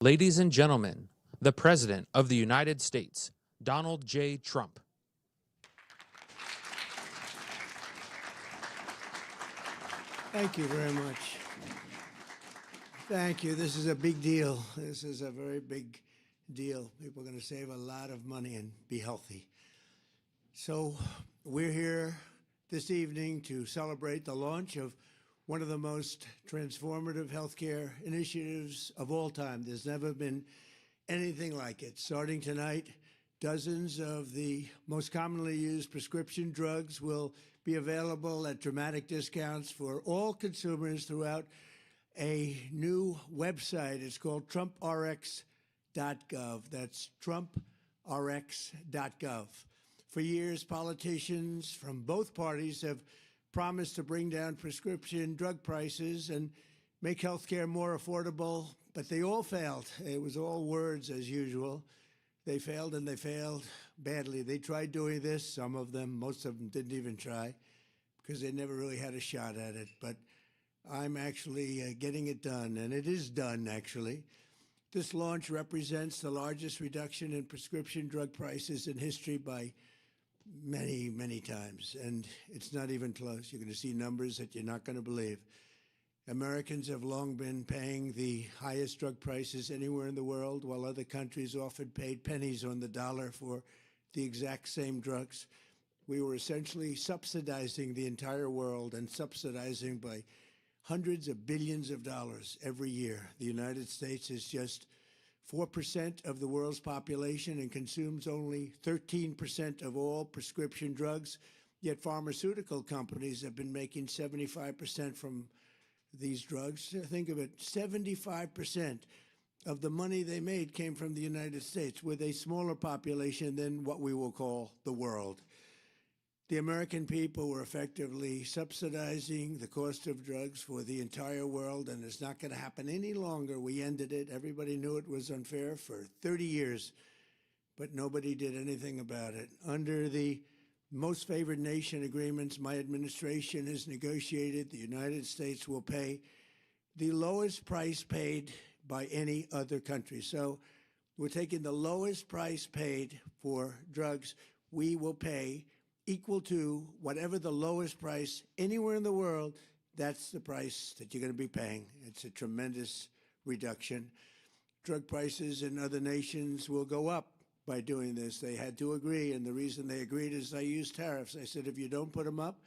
Ladies and gentlemen, the President of the United States, Donald J. Trump. Thank you very much. Thank you. This is a big deal. This is a very big deal. People are going to save a lot of money and be healthy. So we're here this evening to celebrate the launch of one of the most transformative healthcare initiatives of all time. There's never been anything like it. Starting tonight, dozens of the most commonly used prescription drugs will be available at dramatic discounts for all consumers throughout a new website. It's called trumprx.gov. That's trumprx.gov. For years, politicians from both parties have promised to bring down prescription drug prices and make healthcare more affordable, but they all failed. It was all words as usual. They failed, and they failed badly. They tried doing this, some of them, most of them didn't even try, because they never really had a shot at it. But I'm actually getting it done, and it is done, actually. This launch represents the largest reduction in prescription drug prices in history by many, many times, and it's not even close. You're going to see numbers that you're not going to believe. Americans have long been paying the highest drug prices anywhere in the world, while other countries often paid pennies on the dollar for the exact same drugs. We were essentially subsidizing the entire world, and subsidizing by hundreds of billions of dollars every year. The United States is just 4% of the world's population and consumes only 13% of all prescription drugs, yet pharmaceutical companies have been making 75% from these drugs. Think of it, 75% of the money they made came from the United States, with a smaller population than what we will call the world. The American people were effectively subsidizing the cost of drugs for the entire world, and it's not going to happen any longer. We ended it. Everybody knew it was unfair for 30 years, but nobody did anything about it. Under the most favored nation agreements my administration has negotiated, the United States will pay the lowest price paid by any other country. So we're taking the lowest price paid for drugs. We will pay equal to whatever the lowest price anywhere in the world. That's the price that you're going to be paying. It's a tremendous reduction. Drug prices in other nations will go up by doing this. They had to agree, and the reason they agreed is I used tariffs. I said, if you don't put them up,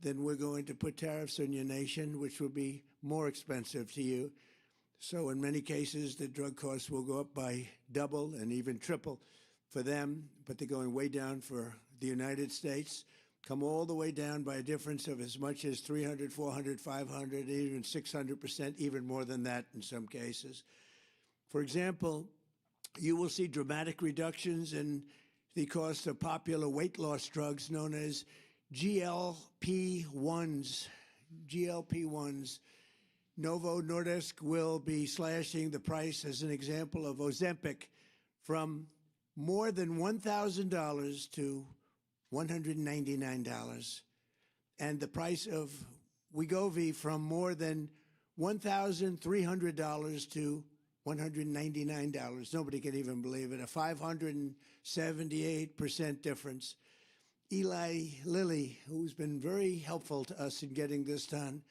then we're going to put tariffs on your nation, which will be more expensive to you. So in many cases, the drug costs will go up by double and even triple for them, but they're going way down for the United States, come all the way down by a difference of as much as 300, 400, 500, even 600%, even more than that in some cases. For example, you will see dramatic reductions in the cost of popular weight loss drugs known as GLP-1s. GLP-1s. Novo Nordisk will be slashing the price, as an example, of Ozempic from more than $1,000 to $199, and the price of Wegovy from more than $1,300 to $199. Nobody can even believe it. A 578% difference. Eli Lilly, who's been very helpful to us in getting this done,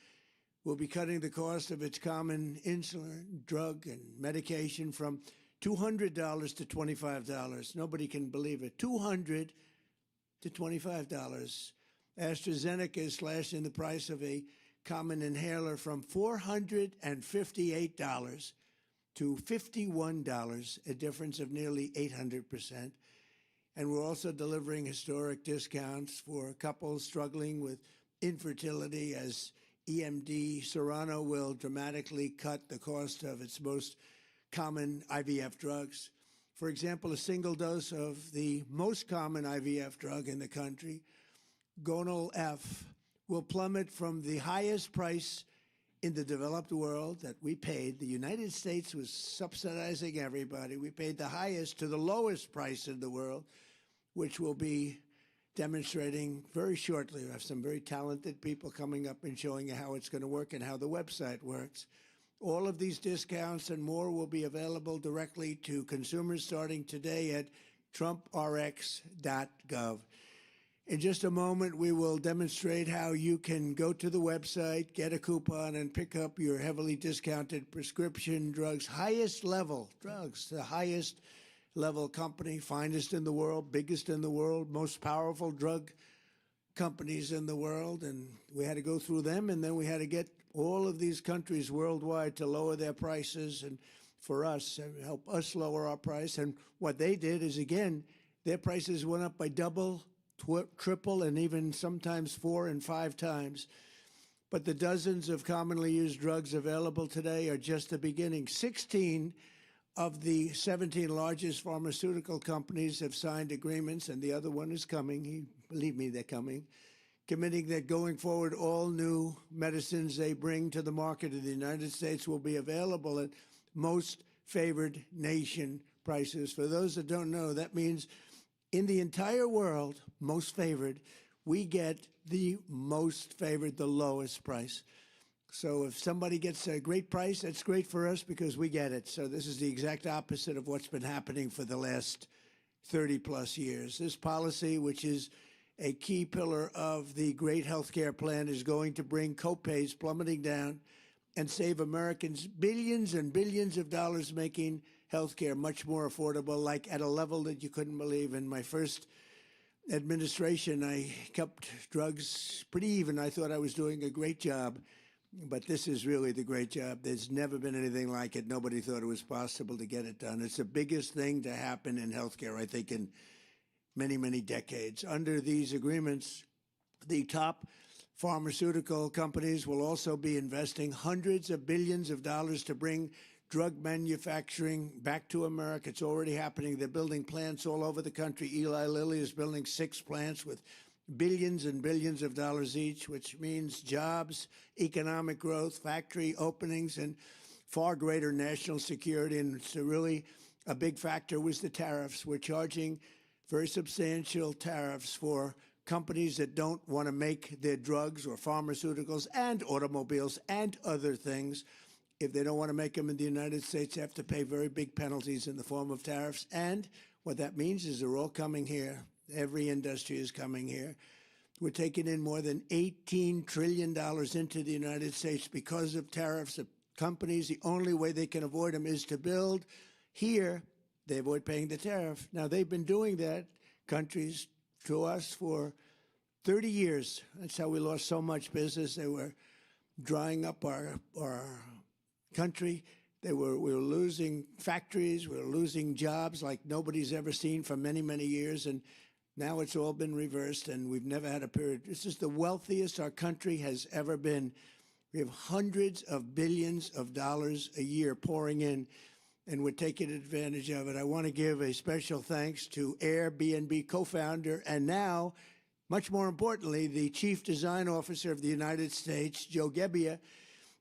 will be cutting the cost of its common insulin, drug, and medication from $200 to $25. Nobody can believe it. $200 to $25. AstraZeneca is slashing the price of a common inhaler from $458 to $51, a difference of nearly 800%. And we're also delivering historic discounts for couples struggling with infertility, as EMD Serrano will dramatically cut the cost of its most common IVF drugs. For example, a single dose of the most common IVF drug in the country, Gonal F, will plummet from the highest price in the developed world that we paid. The United States was subsidizing everybody. We paid the highest to the lowest price in the world, which will be demonstrating very shortly. We have some very talented people coming up and showing you how it's going to work and how the website works. All of these discounts and more will be available directly to consumers starting today at trumprx.gov. In just a moment, we will demonstrate how you can go to the website, get a coupon, and pick up your heavily discounted prescription drugs, highest level drugs, the highest level company, finest in the world, biggest in the world, most powerful drug companies in the world. And we had to go through them, and then we had to get all of these countries worldwide to lower their prices and for us, help us lower our price. And what they did is, again, their prices went up by double, triple, and even sometimes 4 and 5 times. But the dozens of commonly used drugs available today are just the beginning. 16 of the 17 largest pharmaceutical companies have signed agreements, and the other one is coming. Believe me, they're coming, committing that going forward, all new medicines they bring to the market in the United States will be available at most favored nation prices. For those that don't know, that means in the entire world, most favored, we get the most favored, the lowest price. So if somebody gets a great price, that's great for us because we get it. So this is the exact opposite of what's been happening for the last 30-plus years. This policy, which is a key pillar of the great health care plan, is going to bring copays plummeting down and save Americans billions and billions of dollars, making health care much more affordable, like at a level that you couldn't believe. In my first administration, I kept drugs pretty even. I thought I was doing a great job, but this is really the great job. There's never been anything like it. Nobody thought it was possible to get it done. It's the biggest thing to happen in healthcare, I think, in many, many decades. Under these agreements, the top pharmaceutical companies will also be investing hundreds of billions of dollars to bring drug manufacturing back to America. It's already happening. They're building plants all over the country. Eli Lilly is building 6 plants with billions and billions of dollars each, which means jobs, economic growth, factory openings, and far greater national security. And it's really a big factor was the tariffs. We're charging very substantial tariffs for companies that don't want to make their drugs or pharmaceuticals and automobiles and other things. If they don't want to make them in the United States, they have to pay very big penalties in the form of tariffs. And what that means is they're all coming here. Every industry is coming here. We're taking in more than $18 trillion into the United States because of tariffs. The companies, the only way they can avoid them is to build here. They avoid paying the tariff. Now, they've been doing that, countries, to us for 30 years. That's how we lost so much business. They were drying up our country. We were losing factories. We were losing jobs like nobody's ever seen for many, many years. And now it's all been reversed, and we've never had a period. This is the wealthiest our country has ever been. We have hundreds of billions of dollars a year pouring in, and we're taking advantage of it. I want to give a special thanks to Airbnb co-founder and now, much more importantly, the Chief Design Officer of the United States, Joe Gebbia,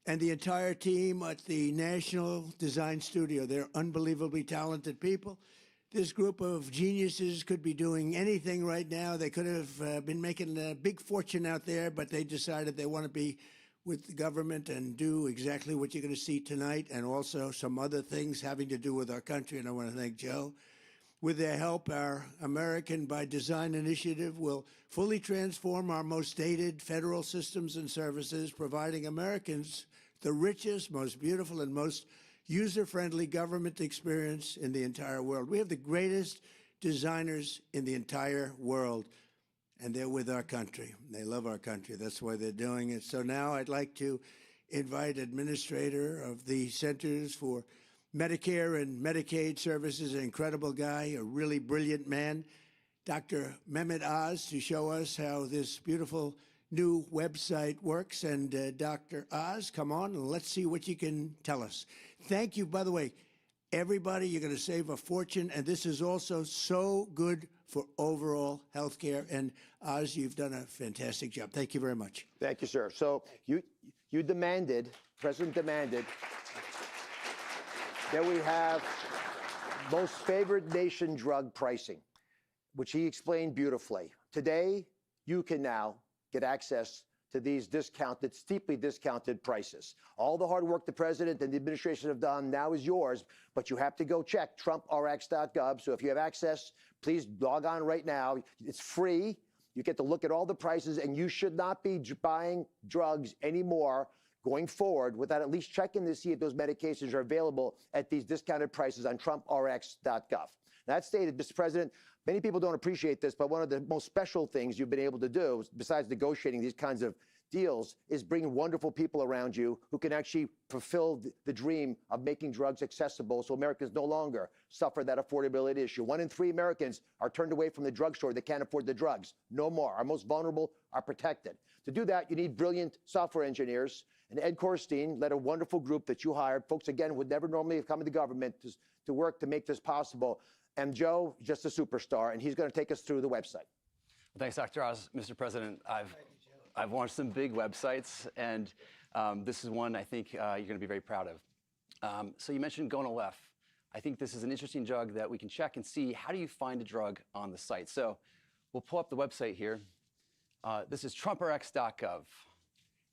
and the entire team at the National Design Studio. They're unbelievably talented people. This group of geniuses could be doing anything right now. They could have been making a big fortune out there, but they decided they want to be with the government and do exactly what you're going to see tonight, and also some other things having to do with our country. And I want to thank Joe. With their help, our American by Design initiative will fully transform our most dated federal systems and services, providing Americans the richest, most beautiful, and most user-friendly government experience in the entire world. We have the greatest designers in the entire world, and they're with our country. They love our country. That's why they're doing it. So now I'd like to invite Administrator of the Centers for Medicare and Medicaid Services, an incredible guy, a really brilliant man, Dr. Mehmet Oz, to show us how this beautiful new website works. And Dr. Oz, come on, and let's see what you can tell us. Thank you, by the way, everybody. You're going to save a fortune, and this is also so good for overall health care. And Oz, you've done a fantastic job. Thank you very much. Thank you, sir. So you demanded, President demanded, that we have most favored nation drug pricing, which he explained beautifully. Today, you can now get access to these discounted, steeply discounted prices. All the hard work the president and the administration have done now is yours, but you have to go check trumprx.gov. So if you have access, please log on right now. It's free. You get to look at all the prices, and you should not be buying drugs anymore going forward without at least checking to see if those medications are available at these discounted prices on trumprx.gov. That stated, Mr. President, many people don't appreciate this, but one of the most special things you've been able to do, besides negotiating these kinds of deals, is bring wonderful people around you who can actually fulfill the dream of making drugs accessible so Americans no longer suffer that affordability issue. 1 in 3 Americans are turned away from the drugstore. They can't afford the drugs. No more. Our most vulnerable are protected. To do that, you need brilliant software engineers. And Ed Korstein led a wonderful group that you hired. Folks, again, would never normally have come into government to work to make this possible. And Joe, just a superstar, and he's going to take us through the website. Well, thanks, Dr. Oz. Mr. President, I've launched some big websites, and this is one I think you're going to be very proud of. So you mentioned Gonal-F. I think this is an interesting drug that we can check and see how do you find a drug on the site. So we'll pull up the website here. This is trumprx.gov.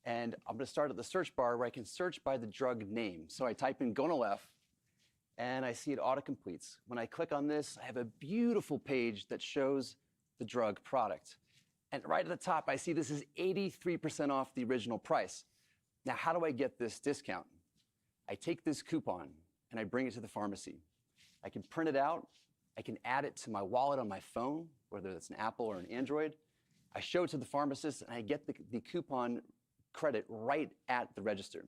And I'm going to start at the search bar where I can search by the drug name. So I type in Gonal-F, and I see it auto-completes. When I click on this, I have a beautiful page that shows the drug product. And right at the top, I see this is 83% off the original price. Now, how do I get this discount? I take this coupon and I bring it to the pharmacy. I can print it out. I can add it to my wallet on my phone, whether it's an Apple or an Android. I show it to the pharmacist, and I get the coupon credit right at the register.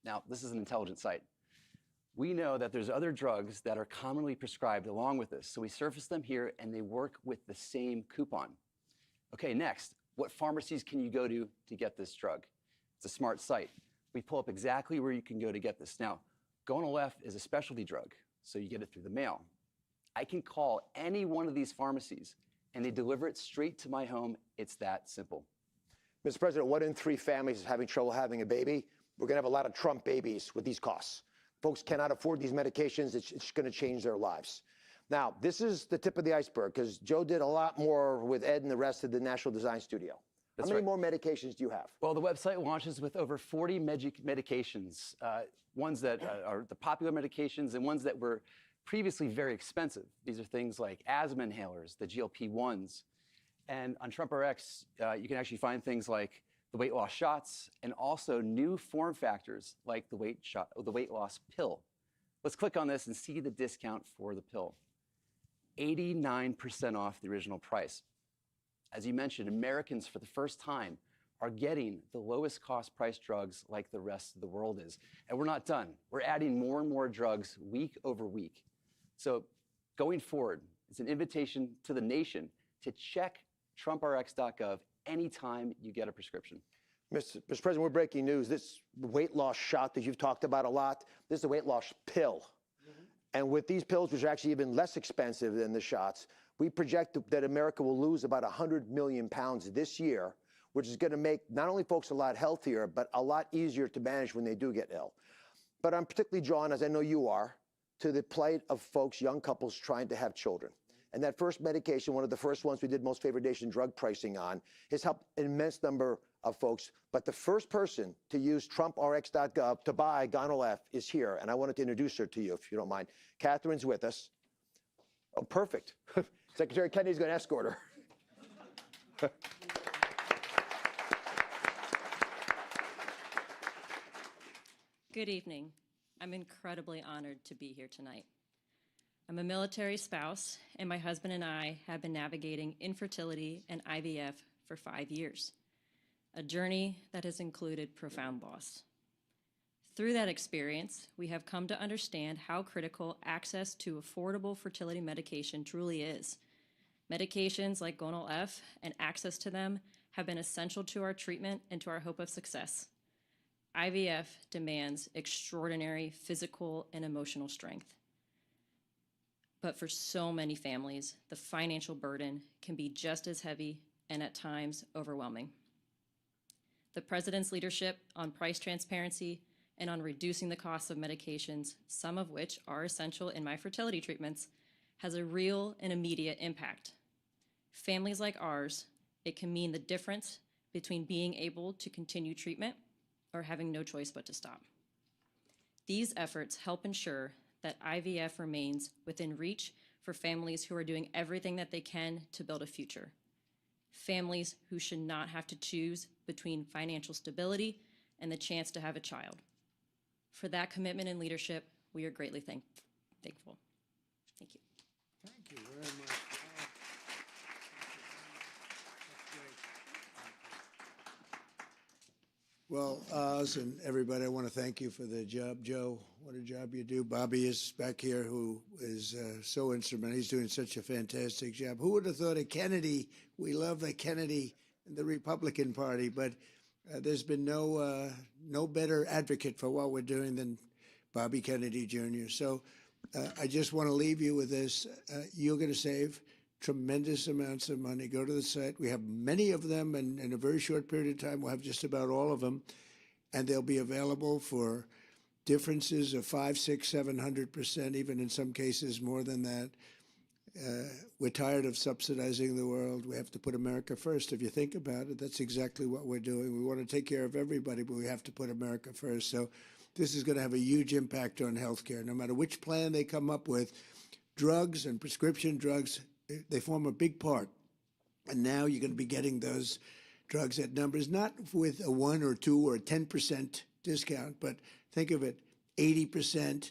Now, this is an intelligent site. We know that there's other drugs that are commonly prescribed along with this, so we surface them here, and they work with the same coupon. Okay, next, what pharmacies can you go to get this drug? It's a smart site. We pull up exactly where you can go to get this. Now, Gonal-F is a specialty drug, so you get it through the mail. I can call any one of these pharmacies, and they deliver it straight to my home. It's that simple. Mr. President, 1 in 3 families is having trouble having a baby. We're going to have a lot of Trump babies with these costs. Folks cannot afford these medications. It's going to change their lives. Now, this is the tip of the iceberg, because Joe did a lot more with Ed and the rest of the National Design Studio. How many more medications do you have? Well, the website launches with over 40 medications, ones that are the popular medications and ones that were previously very expensive. These are things like asthma inhalers, the GLP-1s. And on TrumpRx, you can actually find things like the weight loss shots and also new form factors like the weight loss pill. Let's click on this and see the discount for the pill. 89% off the original price. As you mentioned, Americans for the first time are getting the lowest cost price drugs like the rest of the world is. And we're not done. We're adding more and more drugs week over week. So going forward, it's an invitation to the nation to check trumprx.gov anytime you get a prescription. Mr. President, we're breaking news. This weight loss shot that you've talked about a lot, this is a weight loss pill. And with these pills, which are actually even less expensive than the shots, we project that America will lose about 100 million pounds this year, which is going to make not only folks a lot healthier, but a lot easier to manage when they do get ill. But I'm particularly drawn, as I know you are, to the plight of folks, young couples trying to have children. And that first medication, one of the first ones we did most favored nation drug pricing on, has helped an immense number of folks. But the first person to use trumprx.gov to buy Gonal-F is here. And I wanted to introduce her to you, if you don't mind. Catherine's with us. Oh, perfect. Secretary Kennedy's going to escort her. Good evening. I'm incredibly honored to be here tonight. I'm a military spouse, and my husband and I have been navigating infertility and IVF for 5 years, a journey that has included profound loss. Through that experience, we have come to understand how critical access to affordable fertility medication truly is. Medications like Gonal-F and access to them have been essential to our treatment and to our hope of success. IVF demands extraordinary physical and emotional strength. But for so many families, the financial burden can be just as heavy and at times overwhelming. The President's leadership on price transparency and on reducing the cost of medications, some of which are essential in my fertility treatments, has a real and immediate impact. Families like ours, it can mean the difference between being able to continue treatment or having no choice but to stop. These efforts help ensure that IVF remains within reach for families who are doing everything that they can to build a future. Families who should not have to choose between financial stability and the chance to have a child. For that commitment and leadership, we are greatly thankful. Thank you. Thank you very much. Well, Oz and everybody, I want to thank you for the job. Joe, what a job you do. Bobby is back here, who is so instrumental. He's doing such a fantastic job. Who would have thought of Kennedy? We love the Kennedy and the Republican Party, but there's been no better advocate for what we're doing than Bobby Kennedy Jr. So I just want to leave you with this. You're going to save tremendous amounts of money. Go to the site. We have many of them, and in a very short period of time, we'll have just about all of them, and they'll be available for differences of 5, 6, 700%, even in some cases more than that. We're tired of subsidizing the world. We have to put America first. If you think about it, that's exactly what we're doing. We want to take care of everybody, but we have to put America first. So this is going to have a huge impact on healthcare. No matter which plan they come up with, drugs and prescription drugs, they form a big part. And now you're going to be getting those drugs at numbers, not with a 1 or 2 or 10% discount, but think of it, 80%,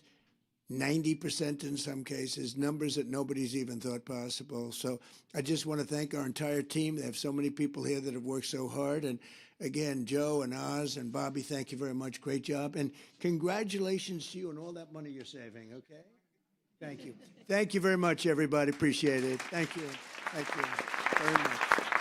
90% in some cases, numbers that nobody's even thought possible. So I just want to thank our entire team. They have so many people here that have worked so hard. And again, Joe and Oz and Bobby, thank you very much. Great job. And congratulations to you on all that money you're saving, okay? Thank you. Thank you very much, everybody. Appreciate it. Thank you. Thank you very much.